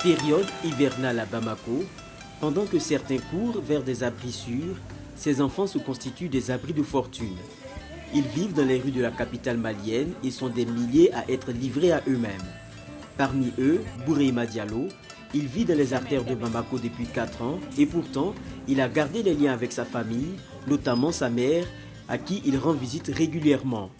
Période hivernale à Bamako, pendant que certains courent vers des abris sûrs, ces enfants se constituent des abris de fortune. Ils vivent dans les rues de la capitale malienne et sont des milliers à être livrés à eux-mêmes. Parmi eux, Boureima Diallo, il vit dans les artères de Bamako depuis 4 ans et pourtant, il a gardé les liens avec sa famille, notamment sa mère, à qui il rend visite régulièrement.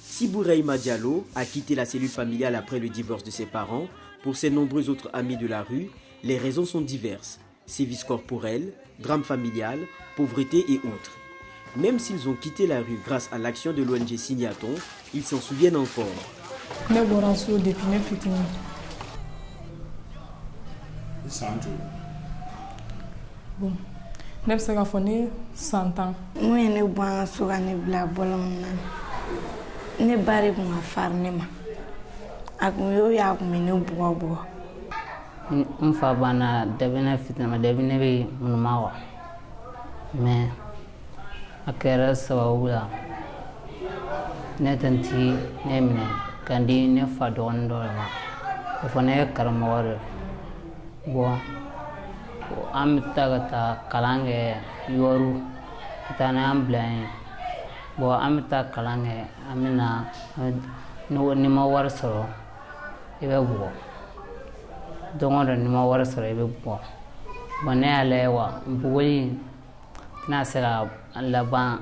Si Boureima Diallo a quitté la cellule familiale après le divorce de ses parents, pour ses nombreux autres amis de la rue, les raisons sont diverses. Sévices corporels, drame familial, pauvreté et autres. Même s'ils ont quitté la rue grâce à l'action de l'ONG Signaton, ils s'en souviennent encore. Bon. Ne bɛ se k'a fɔ ne san 10. Mun ye ne bɔ an ka so ka ne bila bɔlɔn na ne ba de kun ka farin ne ma a kun y'o ye a kun bɛ ne bugɔ. N fa banna depuis ne fitini depuis ne bɛ ŋunuma wa mais a kɛra sababu la ne tɛntigi ne minɛ ka di ne fa dɔgɔnin dɔ de ma o fana ye karamɔgɔ de ye bon an bɛ taa ka taa kalan kɛ Yoru ka taa n'an bila yen bon an bɛ taa kalan kɛ an bɛ na ni ma wari sɔrɔ i bɛ bugɔ don o don ni ma wari sɔrɔ i bɛ bugɔ bon ne y'a lajɛ wa bugɔli tɛna se ka laban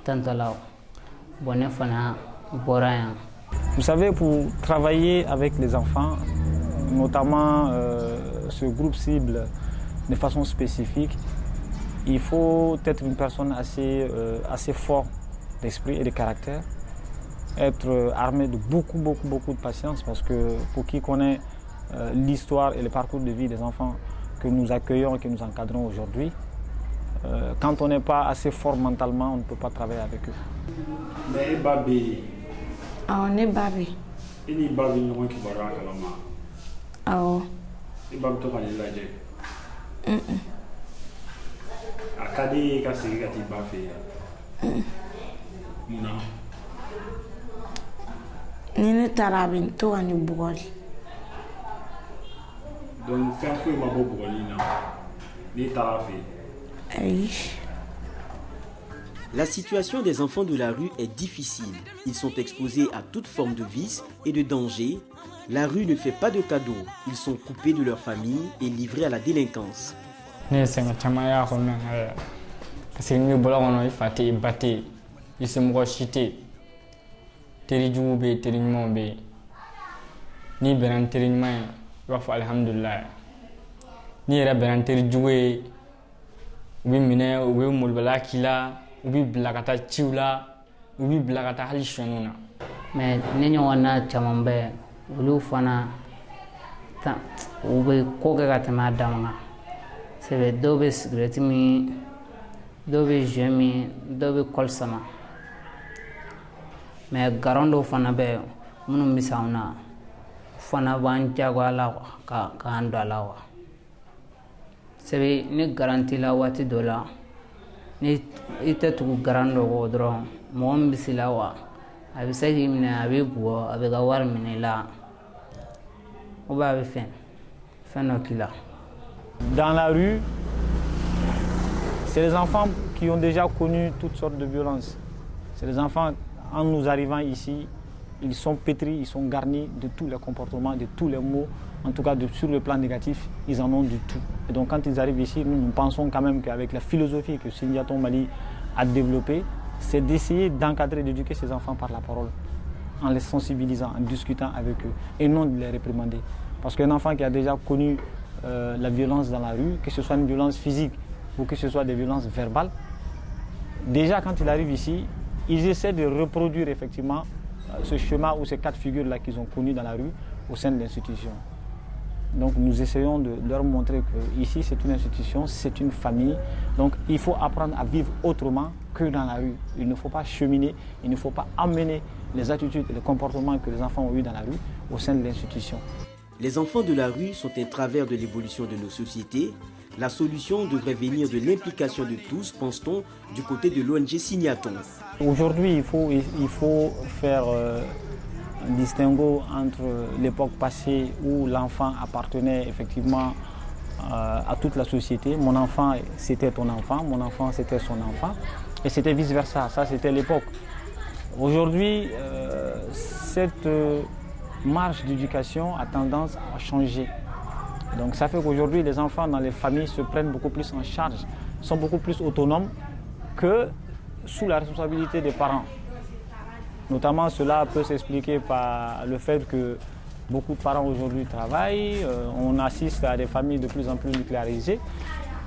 tantɔ la bon ne fana bɔra yan. Vous savez, pour travailler avec les enfants, notamment ce groupe cible de façon spécifique, il faut être une personne assez forte d'esprit et de caractère, être armé de beaucoup de patience parce que pour qui connaît l'histoire et le parcours de vie des enfants que nous accueillons et que nous encadrons aujourd'hui, quand on n'est pas assez fort mentalement, on ne peut pas travailler avec eux. Ne ba bɛ yen. I ni ba bɛ ɲɔgɔn kibaruya kalama. Awɔ. I ba bɛ to ka ne lajɛ. A ka di ye ka segin ka t'i ba fɛ yen. Munna? Ni ne taara a bɛ to ka ne bugɔli. Donc fɛn foyi ma bɔ bugɔli in na n'i taara a fɛ yen. Ayi. La situation des enfants de la rue est difficile. Ils sont exposés à toute forme de vice et de danger. La rue ne fait pas de cadeaux. Ils sont coupés de leur famille et livrés à la délinquance. Ne sɛgɛn caman y'a kɔnɔna na yɛrɛ parce que n'i bɛ bɔlɔn kɔnɔ i fa tɛ yen i ba tɛ yen i somɔgɔ si tɛ yen teri jugu bɛ yen teri ɲumanw bɛ yen n'i bɛnna ni teri ɲuman ye i b'a fɔ alihamudulilayi n'i yɛrɛ bɛnna ni teri jugu ye u bɛ minɛ u bɛ molobaliya k'i la u bɛ bila ka taa ciw la u bɛ bila ka taa hali sonyɛniw na. mais ne ɲɔgɔnna caman bɛ yen olu fana u bɛ ko kɛ ka tɛmɛ a dama kan c'est dɔw bɛ sigirɛti min dɔw bɛ joint min dɔw bɛ kɔli sama mais garan dɔw fana bɛ yen minnu bɛ s'anw na fana b'an diyagoya la k'an don a la wa c'est ni garanti la waati dɔ la ni i tɛ tugu garan dɔ kɔ dɔrɔn mɔgɔ min bɛ se la wa a bɛ se k'i minɛ a bɛ bugɔ a bɛ ka wari minɛ i la ou bien a bɛ fɛn dɔ k'i la. Dans la rue, c'est les enfants qui ont déjà connu toutes sortes de violences. C'est les enfants, en nous arrivant ici, ils sont pétris, ils sont garnis de tous les comportements, de tous les maux. En tout cas, sur le plan négatif, ils en ont du tout. Et donc quand ils arrivent ici, nous pensons quand même qu'avec la philosophie que Signaton Mali a développée, c'est d'essayer d'encadrer, d'éduquer ces enfants par la parole, en les sensibilisant, en discutant avec eux, et non de les réprimander. Parce qu'un enfant qui a déjà connu la violence dans la rue, que ce soit une violence physique ou que ce soit des violences verbales, déjà quand il arrive ici, ils essaient de reproduire effectivement ce schéma ou ces 4 figures-là qu'ils ont connues dans la rue au sein de l'institution. Donc nous essayons de leur montrer qu'ici c'est une institution, c'est une famille, donc il faut apprendre à vivre autrement que dans la rue. Il ne faut pas cheminer, il ne faut pas amener les attitudes et les comportements que les enfants ont eu dans la rue au sein de l'institution. Les enfants de la rue sont un travers de l'évolution de nos sociétés. La solution devrait venir de l'implication de tous, pense-t-on, du côté de l'ONG Signaton. Aujourd'hui, il faut faire un distinguo entre l'époque passée où l'enfant appartenait effectivement à toute la société. Mon enfant, c'était ton enfant, mon enfant, c'était son enfant. Et c'était vice-versa, ça c'était l'époque. Aujourd'hui, cette marge d'éducation a tendance à changer. Donc ça fait qu'aujourd'hui, les enfants dans les familles se prennent beaucoup plus en charge, sont beaucoup plus autonomes que sous la responsabilité des parents. Notamment, cela peut s'expliquer par le fait que beaucoup de parents aujourd'hui travaillent, on assiste à des familles de plus en plus nucléarisées.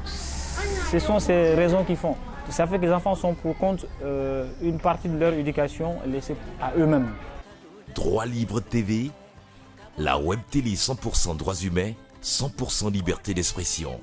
Ce sont ces raisons qui font. Ça fait que les enfants sont pour compte une partie de leur éducation laissée à eux-mêmes. Droit Libre TV, la web télé 100% droits humains, 100% liberté d'expression.